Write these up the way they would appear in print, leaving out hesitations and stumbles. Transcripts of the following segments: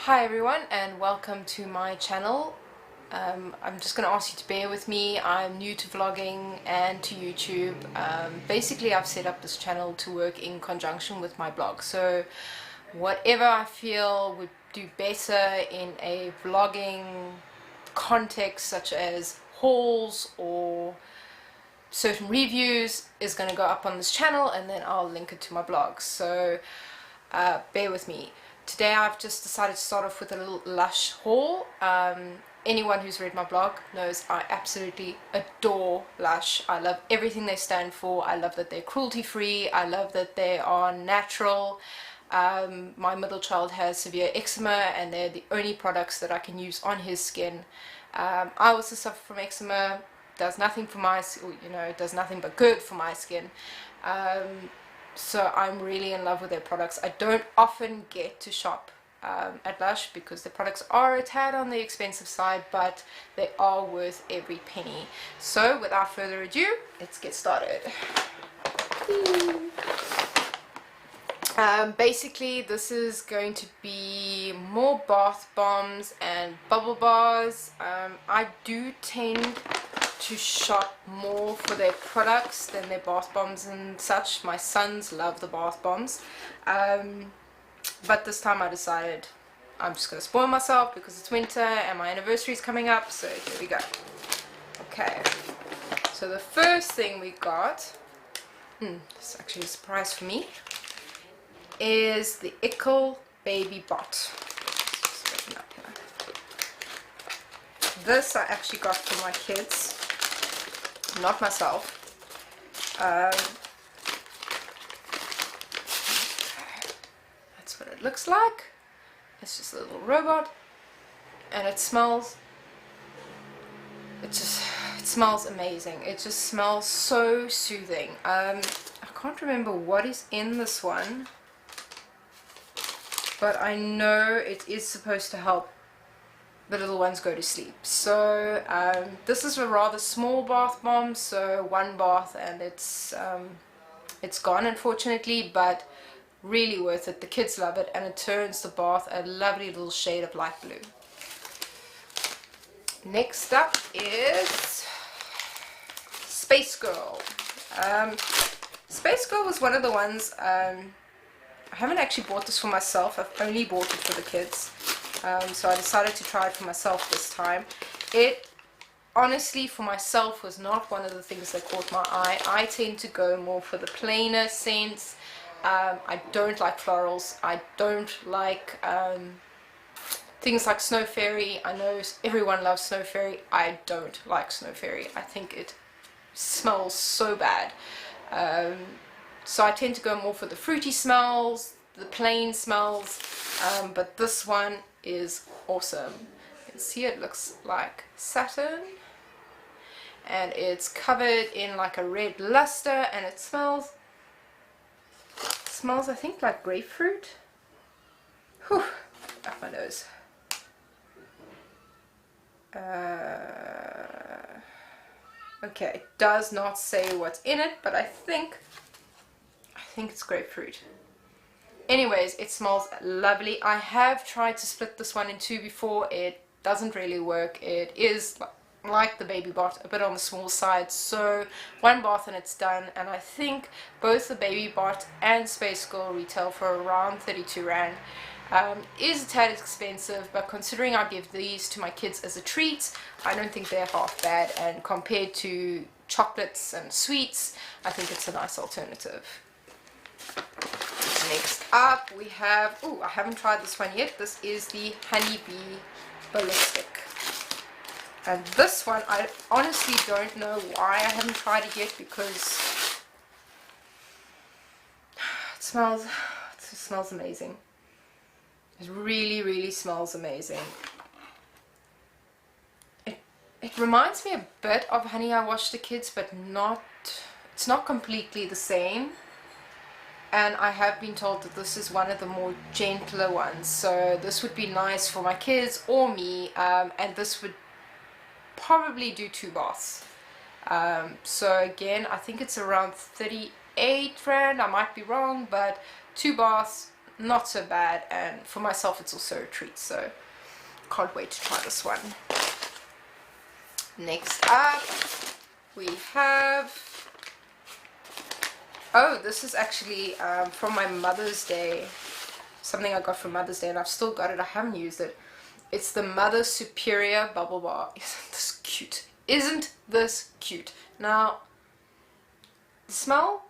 Hi everyone and welcome to my channel. I'm just going to ask you to bear with me. I'm new to vlogging and to YouTube. Basically I've set up this channel to work in conjunction with my blog. So whatever I feel would do better in a vlogging context, such as hauls or certain reviews, is going to go up on this channel and then I'll link it to my blog. So bear with me. Today I've just decided to start off with a little LUSH haul. Anyone who's read my blog knows I absolutely adore LUSH. I love everything they stand for. I love that they're cruelty free. I love that they are natural. My middle child has severe eczema and they're the only products that I can use on his skin. I also suffer from eczema. Does nothing for my, does nothing but good for my skin. So I'm really in love with their products. I don't often get to shop at LUSH because the products are a tad on the expensive side, but they are worth every penny. So without further ado, let's get started. Basically this is going to be more bath bombs and bubble bars. I do tend to shop more for their products than their bath bombs and such. My sons love the bath bombs, but this time I decided I'm just going to spoil myself because it's winter and my anniversary is coming up, so here we go. Okay, so the first thing we got, it's actually a surprise for me, is the Ickle Baby Bot. This I actually got for my kids, not myself. That's what it looks like. It's just a little robot and it smells, it smells amazing. It just smells so soothing. I can't remember what is in this one, but I know it is supposed to help the little ones go to sleep. So this is a rather small bath bomb, so one bath and it's gone, unfortunately, but really worth it. The kids love it and it turns the bath a lovely little shade of light blue. Next up is Space Girl. Space Girl was one of the ones, I haven't actually bought this for myself, I've only bought it for the kids. So I decided to try it for myself this time. It honestly for myself was not one of the things that caught my eye. I tend to go more for the plainer scents. I don't like florals. I don't like things like Snow Fairy. I know everyone loves Snow Fairy. I don't like Snow Fairy. I think it smells so bad. So I tend to go more for the fruity smells, the plain smells, but this one is awesome. You can see it looks like satin and it's covered in like a red luster and it smells I think like grapefruit. Whew, up my nose. Okay, it does not say what's in it, but I think it's grapefruit. Anyways, it smells lovely. I have tried to split this one in two before. It doesn't really work. It is like the Baby Bot, a bit on the small side. So one bath and it's done. And I think both the Baby Bot and Space Girl retail for around 32 Rand. Is a tad expensive, but considering I give these to my kids as a treat, I don't think they're half bad. And compared to chocolates and sweets, I think it's a nice alternative. Next up we have, I haven't tried this one yet. This is the Honeybee Ballistic. And this one, I honestly don't know why I haven't tried it yet, because it smells amazing. It really, really smells amazing. It reminds me a bit of Honey I Wash the Kids, but it's not completely the same. And I have been told that this is one of the more gentler ones, so this would be nice for my kids or me, and this would probably do 2 baths. So again, I think it's around 38 Rand, I might be wrong, but 2 baths, not so bad, and for myself it's also a treat, so can't wait to try this one. Next up we have, oh, this is actually from my Mother's Day, something I got for Mother's Day, and I've still got it, I haven't used it. It's the Mother Superior Bubble Bar. Isn't this cute? Isn't this cute? Now, the smell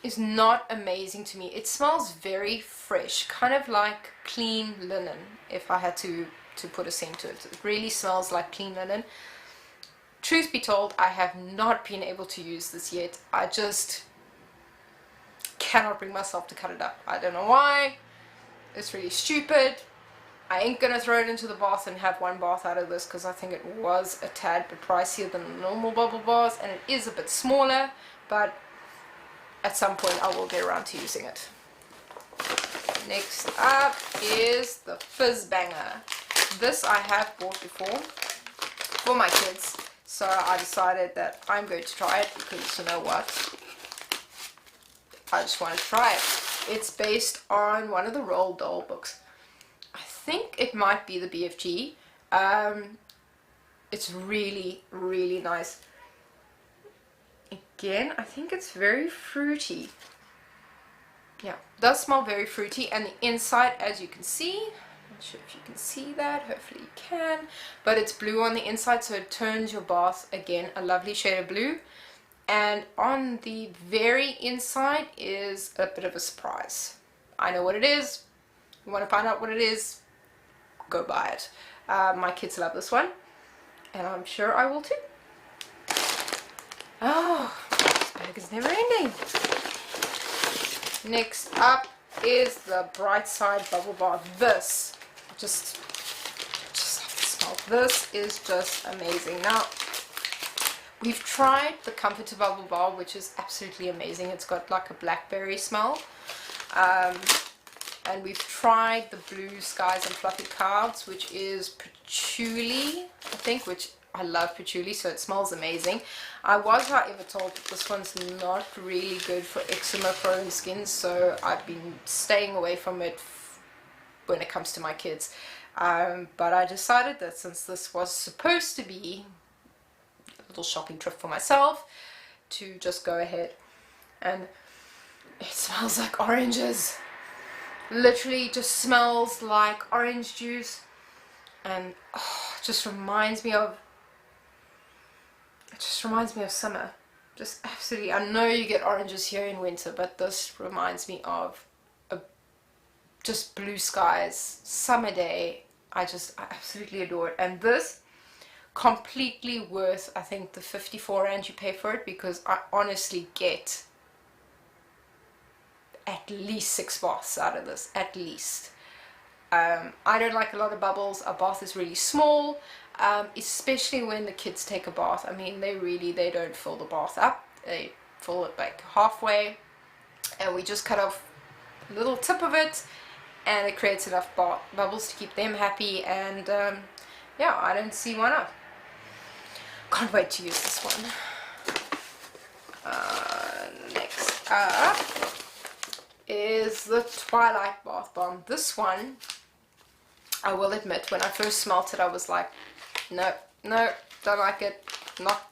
is not amazing to me. It smells very fresh, kind of like clean linen, if I had to put a scent to it. It really smells like clean linen. Truth be told, I have not been able to use this yet. I just cannot bring myself to cut it up. I don't know why. It's really stupid. I ain't gonna throw it into the bath and have one bath out of this, because I think it was a tad bit pricier than the normal bubble bars, and it is a bit smaller, but at some point I will get around to using it. Next up is the Fizz Banger. This I have bought before for my kids, so I decided that I'm going to try it, because you know what, I just want to try it. It's based on one of the Roald Dahl books. I think it might be the BFG. It's really, really nice. Again, I think it's very fruity. Yeah, it does smell very fruity, and the inside, as you can see, I'm not sure if you can see that, hopefully you can, but it's blue on the inside, so it turns your bath, again, a lovely shade of blue. And on the very inside is a bit of a surprise. I know what it is. You want to find out what it is? Go buy it. My kids love this one, and I'm sure I will too. Oh, this bag is never ending. Next up is the Bright Side Bubble Bar. This, just love the smell. This is just amazing. Now, we've tried the Comforter Bubble Bar, which is absolutely amazing. It's got like a blackberry smell. And we've tried the Blue Skies and Fluffy Clouds, which is patchouli, I think, which I love patchouli, so it smells amazing. I was, however, told that this one's not really good for eczema-prone skin, so I've been staying away from it when it comes to my kids. But I decided that since this was supposed to be a little shopping trip for myself, to just go ahead. And it smells like oranges. Literally just smells like orange juice, and oh, it just reminds me of summer. Just absolutely, I know you get oranges here in winter, but this reminds me of just blue skies, summer day. I absolutely adore it. And this, completely worth, I think, the 54 rand you pay for it, because I honestly get at least 6 baths out of this, at least. I don't like a lot of bubbles. A bath is really small, especially when the kids take a bath. I mean, they don't fill the bath up. They fill it like halfway, and we just cut off a little tip of it, and it creates enough bubbles to keep them happy. And yeah, I don't see why not. Can't wait to use this one. Next up is the Twilight Bath Bomb. This one, I will admit, when I first smelt it, I was like, no, don't like it, not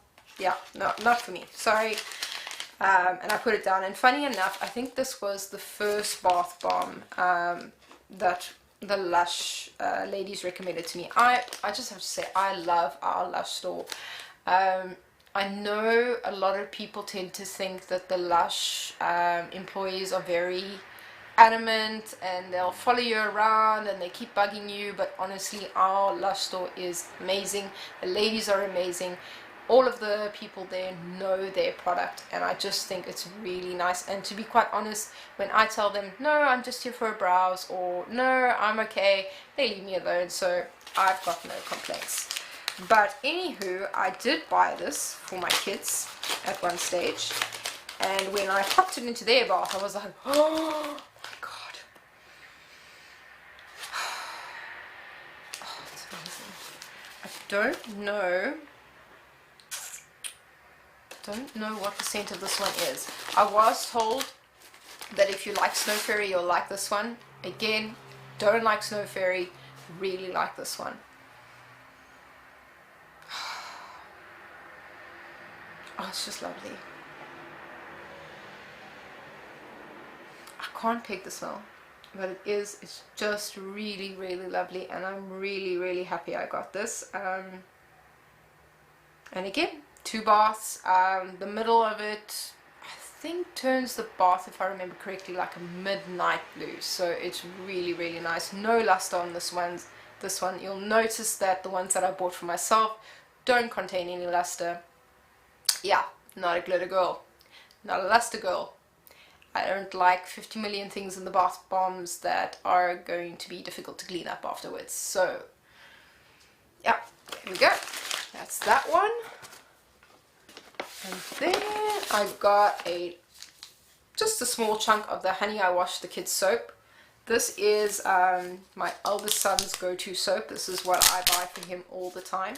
for me, sorry. And I put it down, and funny enough, I think this was the first bath bomb that the LUSH ladies recommended to me. I just have to say, I love our LUSH store. I know a lot of people tend to think that the LUSH employees are very adamant and they'll follow you around and they keep bugging you, but honestly, our LUSH store is amazing. The ladies are amazing. All of the people there know their product, and I just think it's really nice. And to be quite honest, when I tell them, no, I'm just here for a browse, or no, I'm okay, they leave me alone, so I've got no complaints. But anywho, I did buy this for my kids at one stage, and when I popped it into their bath, I was like, oh my god. Oh, it's amazing. I don't know what the scent of this one is. I was told that if you like Snow Fairy, you'll like this one. Again, don't like Snow Fairy, really like this one. Oh, it's just lovely. I can't pick the smell, but it's just really, really lovely, and I'm really, really happy I got this. And again, 2 baths. The middle of it, I think, turns the bath, if I remember correctly, like a midnight blue. So it's really, really nice. No luster on this one. You'll notice that the ones that I bought for myself don't contain any luster. Yeah, not a glitter girl, not a luster girl. I don't like 50 million things in the bath bombs that are going to be difficult to clean up afterwards. So yeah, there we go. That's that one. And then I've got just a small chunk of the Honey I Wash the Kids soap. This is my eldest son's go-to soap. This is what I buy for him all the time.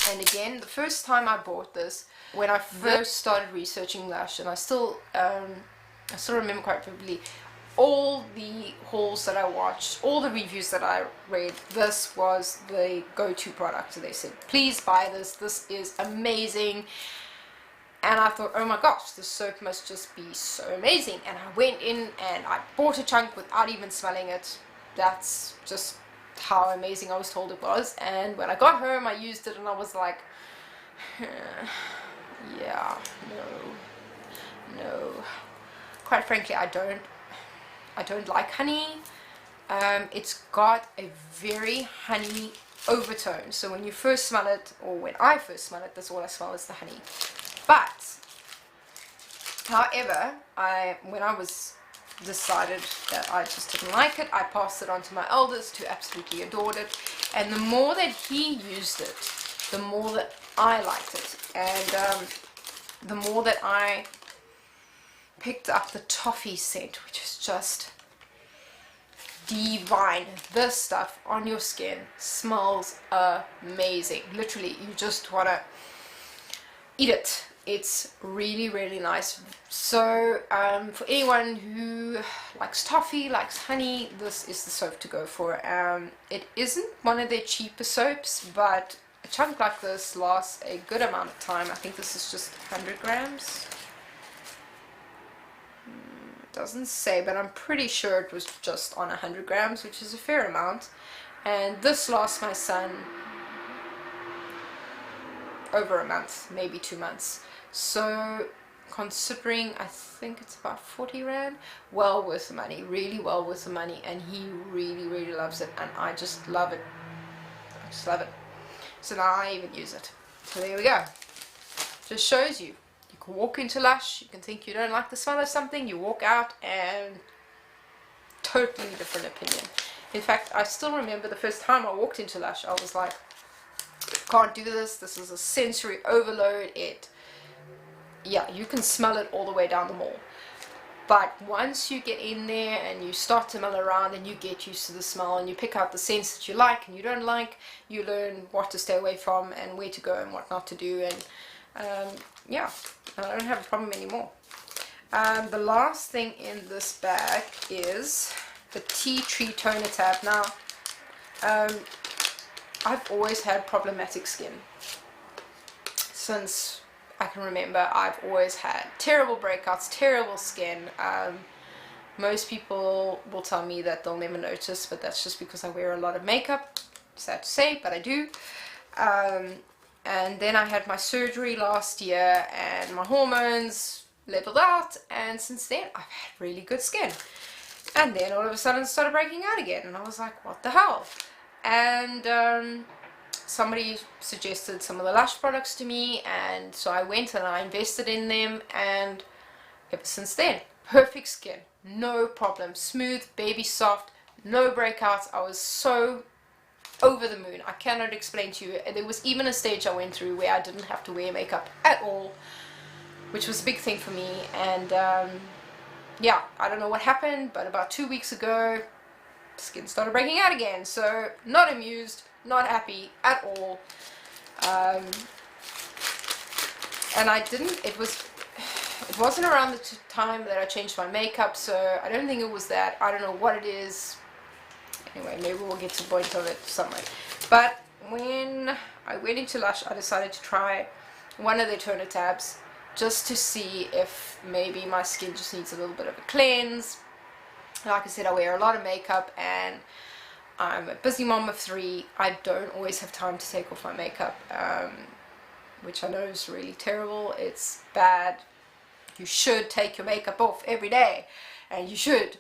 And again, the first time I bought this, when I first started researching LUSH, and I still remember quite vividly all the hauls that I watched, all the reviews that I read, this was the go-to product. So they said, please buy this, this is amazing. And I thought, oh my gosh, this soap must just be so amazing. And I went in and I bought a chunk without even smelling it. That's just how amazing I was told it was. And when I got home, I used it and I was like, yeah, no. Quite frankly, I don't like honey. It's got a very honey overtone. So when you first smell it, or when I first smell it, that's all I smell is the honey. But, however, when I was decided that I just didn't like it, I passed it on to my eldest, who absolutely adored it. And the more that he used it, the more that I liked it. And the more that I picked up the toffee scent, which is just divine. This stuff on your skin smells amazing. Literally, you just want to eat it. It's really, really nice. So for anyone who likes toffee, likes honey, this is the soap to go for. It isn't one of their cheaper soaps, but a chunk like this lasts a good amount of time. I think this is just 100 grams. Doesn't say, but I'm pretty sure it was just on 100 grams, which is a fair amount. And this lasts my son over a month, maybe 2 months. So considering, I think it's about 40 rand, well worth the money, really well worth the money. And he really, really loves it, and I just love it. I just love it. So now I even use it. So there we go. Just shows you. You can walk into LUSH, you can think you don't like the smell of something, you walk out and totally different opinion. In fact, I still remember the first time I walked into LUSH, I was like, can't do this, this is a sensory overload. Yeah, you can smell it all the way down the mall. But once you get in there and you start to mill around and you get used to the smell and you pick out the scents that you like and you don't like, you learn what to stay away from and where to go and what not to do. And yeah, I don't have a problem anymore. The last thing in this bag is the Tea Tree Toner Tab. Now, I've always had problematic skin. Since I can remember, I've always had terrible breakouts, terrible skin. Most people will tell me that they'll never notice, but that's just because I wear a lot of makeup. Sad to say, but I do. And then I had my surgery last year and my hormones leveled out, and since then I've had really good skin. And then all of a sudden it started breaking out again, and I was like, what the hell? And somebody suggested some of the LUSH products to me, and so I went and I invested in them, and ever since then, perfect skin, no problem, smooth, baby soft, no breakouts. I was so over the moon. I cannot explain to you. There was even a stage I went through where I didn't have to wear makeup at all, which was a big thing for me. And yeah, I don't know what happened, but about 2 weeks ago, skin started breaking out again. So not amused, not happy at all. And I didn't, it It wasn't around the time that I changed my makeup, so I don't think it was that. I don't know what it is. Anyway, maybe we'll get to the point of it somewhere. But when I went into LUSH, I decided to try one of their toner tabs just to see if maybe my skin just needs a little bit of a cleanse. Like I said, I wear a lot of makeup and I'm a busy mom of 3. I don't always have time to take off my makeup, which I know is really terrible. It's bad. You should take your makeup off every day, and you should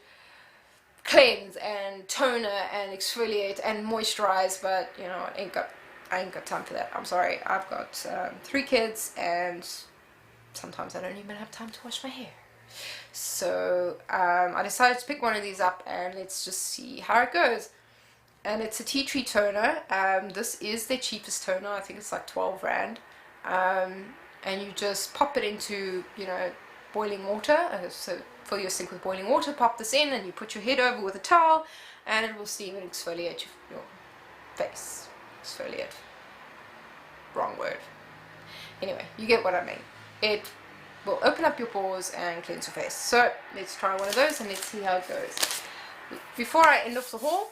cleanse and toner and exfoliate and moisturize, but you know, I ain't got time for that. I'm sorry. I've got 3 kids, and sometimes I don't even have time to wash my hair. So I decided to pick one of these up, and let's just see how it goes. And it's a tea tree toner. This is their cheapest toner. I think it's like 12 rand. And you just pop it into, you know, boiling water. So fill your sink with boiling water, pop this in, and you put your head over with a towel, and it will steam and exfoliate your face. Exfoliate. Wrong word. Anyway, you get what I mean. It will open up your pores and cleanse your face. So let's try one of those and let's see how it goes. Before I end off the haul,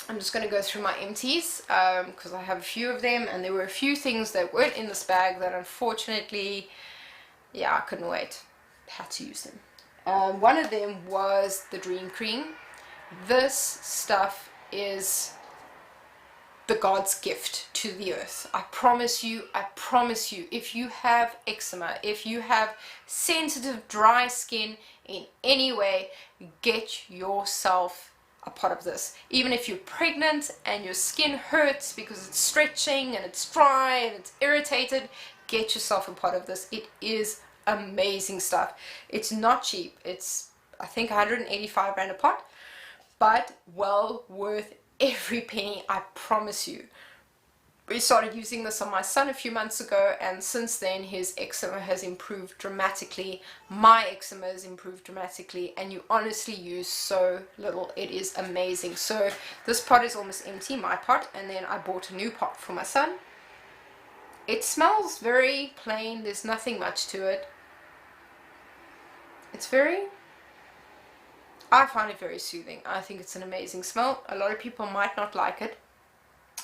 I'm just going to go through my empties because I have a few of them, and there were a few things that weren't in this bag that unfortunately, yeah, I couldn't wait. Had to use them. One of them was the Dream Cream. This stuff is the God's gift to the earth. I promise you, if you have eczema, if you have sensitive, dry skin in any way, get yourself a pot of this. Even if you're pregnant and your skin hurts because it's stretching and it's dry and it's irritated, get yourself a pot of this. It is amazing stuff. It's not cheap. It's, I think, 185 rand a pot, but well worth every penny, I promise you. We started using this on my son a few months ago, and since then his eczema has improved dramatically. My eczema has improved dramatically, and you honestly use so little. It is amazing. So this pot is almost empty, my pot, and then I bought a new pot for my son. It smells very plain. There's nothing much to it. It's very, I find it very soothing. I think it's an amazing smell. A lot of people might not like it,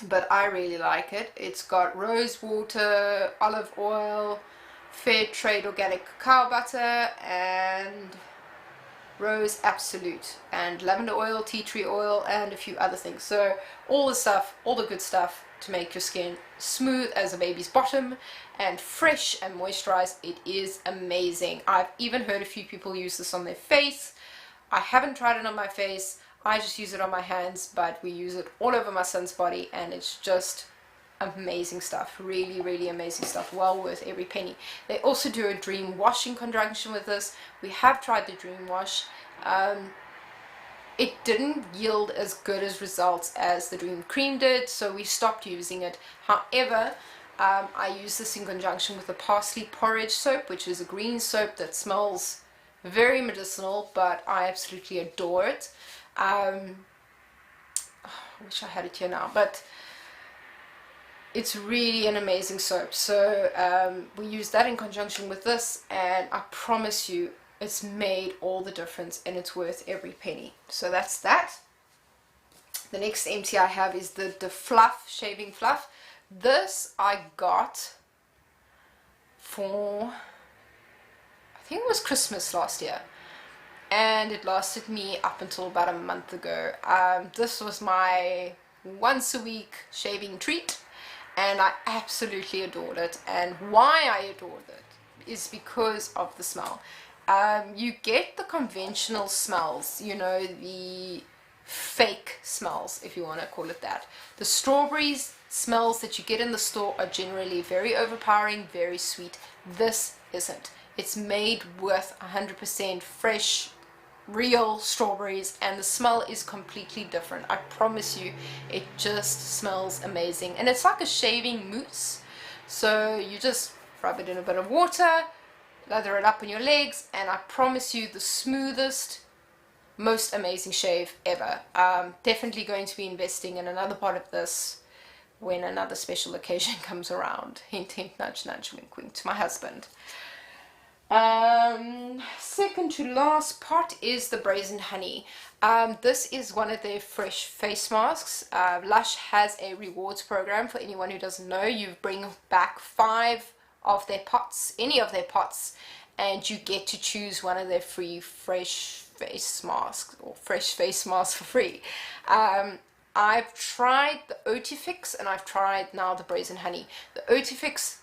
but I really like it. It's got rose water, olive oil, fair trade organic cacao butter, and rose absolute, and lavender oil, tea tree oil, and a few other things. So all the stuff, all the good stuff to make your skin smooth as a baby's bottom and fresh and moisturized. It is amazing. I've even heard a few people use this on their face. I haven't tried it on my face. I just use it on my hands, but we use it all over my son's body, and it's just amazing stuff. Really, really amazing stuff. Well worth every penny. They also do a Dream Wash in conjunction with this. We have tried the Dream Wash. It didn't yield as good as results as the Dream Cream did, so we stopped using it. However, I use this in conjunction with the Parsley Porridge soap, which is a green soap that smells very medicinal, but I absolutely adore it. I wish I had it here now, but it's really an amazing soap. So we use that in conjunction with this, and I promise you it's made all the difference, and it's worth every penny. So that's that. The next empty I have is the Fluff shaving fluff. This I got for, I think it was Christmas last year, and it lasted me up until about a month ago. This was my once a week shaving treat, and I absolutely adored it. And why I adored it is because of the smell. You get the conventional smells, you know, the fake smells, if you want to call it that. The strawberries smells that you get in the store are generally very overpowering, very sweet. This isn't. It's made with 100% fresh, real strawberries, and the smell is completely different. I promise you, it just smells amazing. And it's like a shaving mousse. So you just rub it in a bit of water, lather it up on your legs, and I promise you the smoothest, most amazing shave ever. Definitely going to be investing in another pot of this when another special occasion comes around. Hint, hint, nudge, nudge, wink, wink to my husband. second to last pot is the Brazen Honey. This is one of their fresh face masks. Lush has a rewards program. For anyone who doesn't know, you bring back 5 of their pots, any of their pots, and you get to choose one of their free fresh face masks, or fresh face masks for free. I've tried the Otifix and I've tried now the Brazen Honey. The Otifix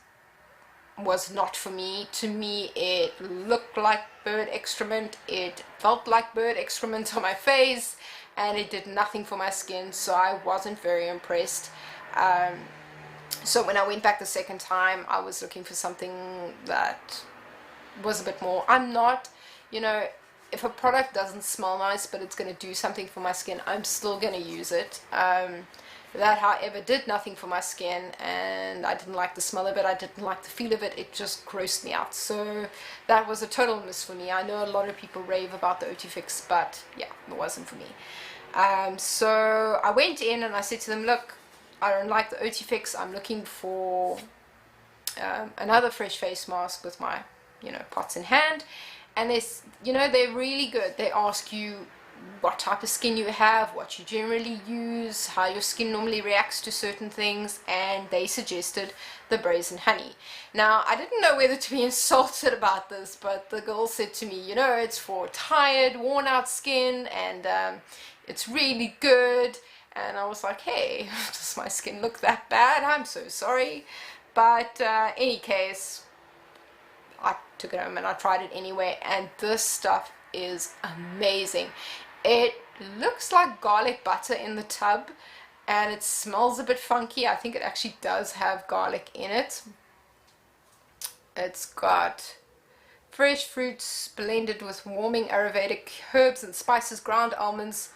was not for me. To me, it looked like bird excrement, it felt like bird excrement on my face, and it did nothing for my skin, so I wasn't very impressed. So when I went back the second time, I was looking for something that was a bit more. I'm not, you know, if a product doesn't smell nice but it's going to do something for my skin, I'm still going to use it. That, however, did nothing for my skin, and I didn't like the smell of it, I didn't like the feel of it, it just grossed me out. So that was a total miss for me. I know a lot of people rave about the Otifix, but yeah, it wasn't for me. So I went in and I said to them, look, I don't like the Otifix, I'm looking for another fresh face mask with my, you know, pots in hand. And this, you know, they're really good. They ask you what type of skin you have, what you generally use, how your skin normally reacts to certain things, and they suggested the Brazen Honey. Now, I didn't know whether to be insulted about this, but the girl said to me, you know, it's for tired, worn out skin, and it's really good. And I was like, hey, does my skin look that bad? I'm so sorry. But any case, I took it home and I tried it anyway, and this stuff is amazing. It looks like garlic butter in the tub, and it smells a bit funky. I think it actually does have garlic in it. It's got fresh fruits blended with warming Ayurvedic herbs and spices, ground almonds,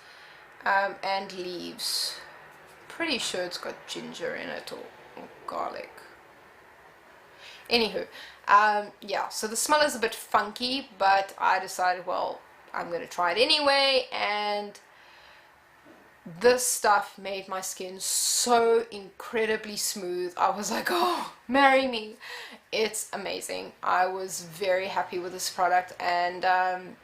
and leaves. Pretty sure it's got ginger in it, or garlic. Anywho, yeah, so the smell is a bit funky, but I decided, well, I'm going to try it anyway, and this stuff made my skin so incredibly smooth. I was like, oh, marry me. It's amazing. I was very happy with this product, and I'm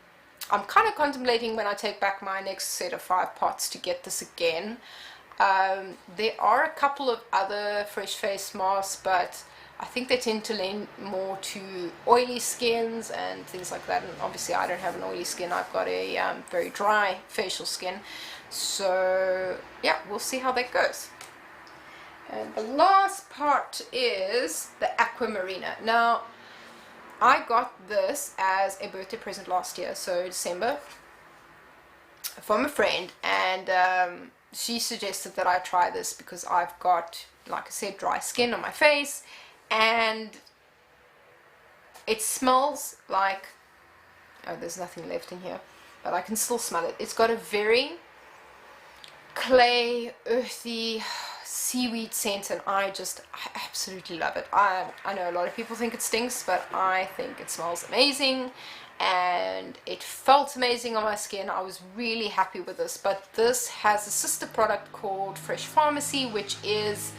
kind of contemplating when I take back my next set of 5 pots to get this again. There are a couple of other fresh face masks, but I think they tend to lean more to oily skins and things like that, and obviously I don't have an oily skin. I've got a very dry facial skin, so yeah, we'll see how that goes. And the last part is the Aquamarina. Now, I got this as a birthday present last year, so December, from a friend, and she suggested that I try this because I've got, like I said, dry skin on my face, and it smells like, oh, there's nothing left in here, but I can still smell it. It's got a very clay, earthy, seaweed scent, and I absolutely love it. I know a lot of people think it stinks, but I think it smells amazing, and it felt amazing on my skin. I was really happy with this, but this has a sister product called Fresh Pharmacy, which is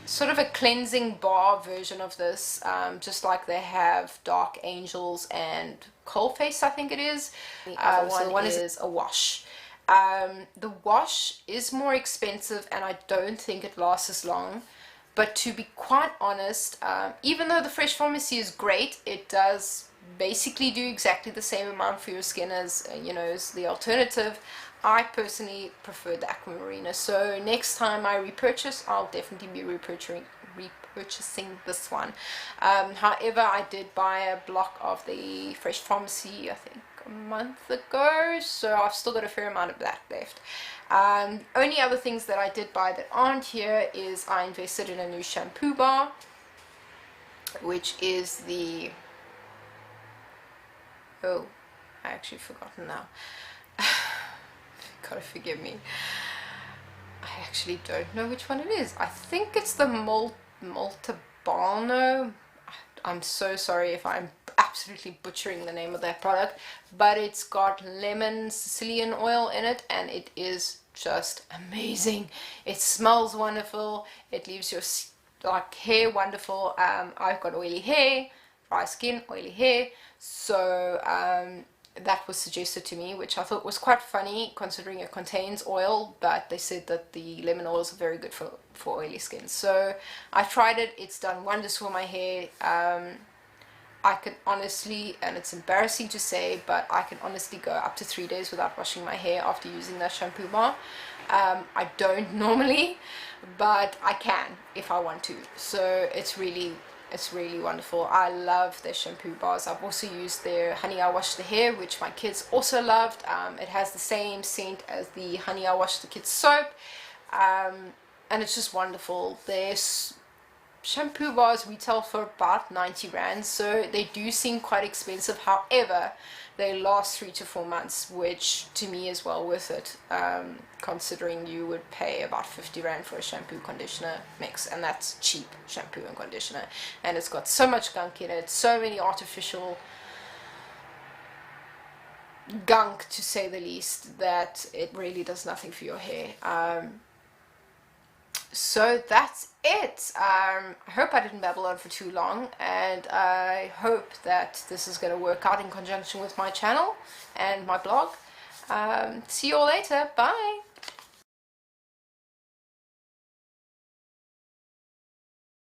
sort of a cleansing bar version of this, just like they have Dark Angels and Cold Face, I think it is. So the one is a wash. The wash is more expensive, and I don't think it lasts as long, but to be quite honest, even though the Fresh Pharmacy is great, it does basically do exactly the same amount for your skin as, you know, as the alternative. I personally prefer the Aquamarina, so next time I repurchase, I'll definitely be repurchasing this one. However, I did buy a block of the Fresh Pharmacy, I think a month ago, so I've still got a fair amount of that left. Only other things that I did buy that aren't here is I invested in a new shampoo bar, which is the, oh, I actually forgotten now. Gotta forgive me. I actually don't know which one it is. I think it's the Maltabano. I'm so sorry if I'm absolutely butchering the name of that product, but it's got lemon Sicilian oil in it, and it is just amazing. It smells wonderful. It leaves your like hair wonderful. I've got oily hair, dry skin, oily hair, so that was suggested to me, which I thought was quite funny considering it contains oil, but they said that the lemon oil is very good for oily skin. So I tried it. It's done wonders for my hair. I can honestly, and it's embarrassing to say, but I can honestly go up to 3 days without washing my hair after using that shampoo bar. I don't normally, but I can if I want to. So it's really wonderful. I love their shampoo bars. I've also used their Honey I Wash the Hair, which my kids also loved. It has the same scent as the Honey I Wash the Kids soap, and it's just wonderful. There's shampoo bars retail for about 90 rand, so they do seem quite expensive. However, they last 3 to 4 months, which to me is well worth it, considering you would pay about 50 rand for a shampoo conditioner mix, and that's cheap shampoo and conditioner. And it's got so much gunk in it, so many artificial gunk to say the least, that it really does nothing for your hair. So that's it. I hope I didn't babble on for too long, and I hope that this is going to work out in conjunction with my channel and my blog. See you all later. Bye.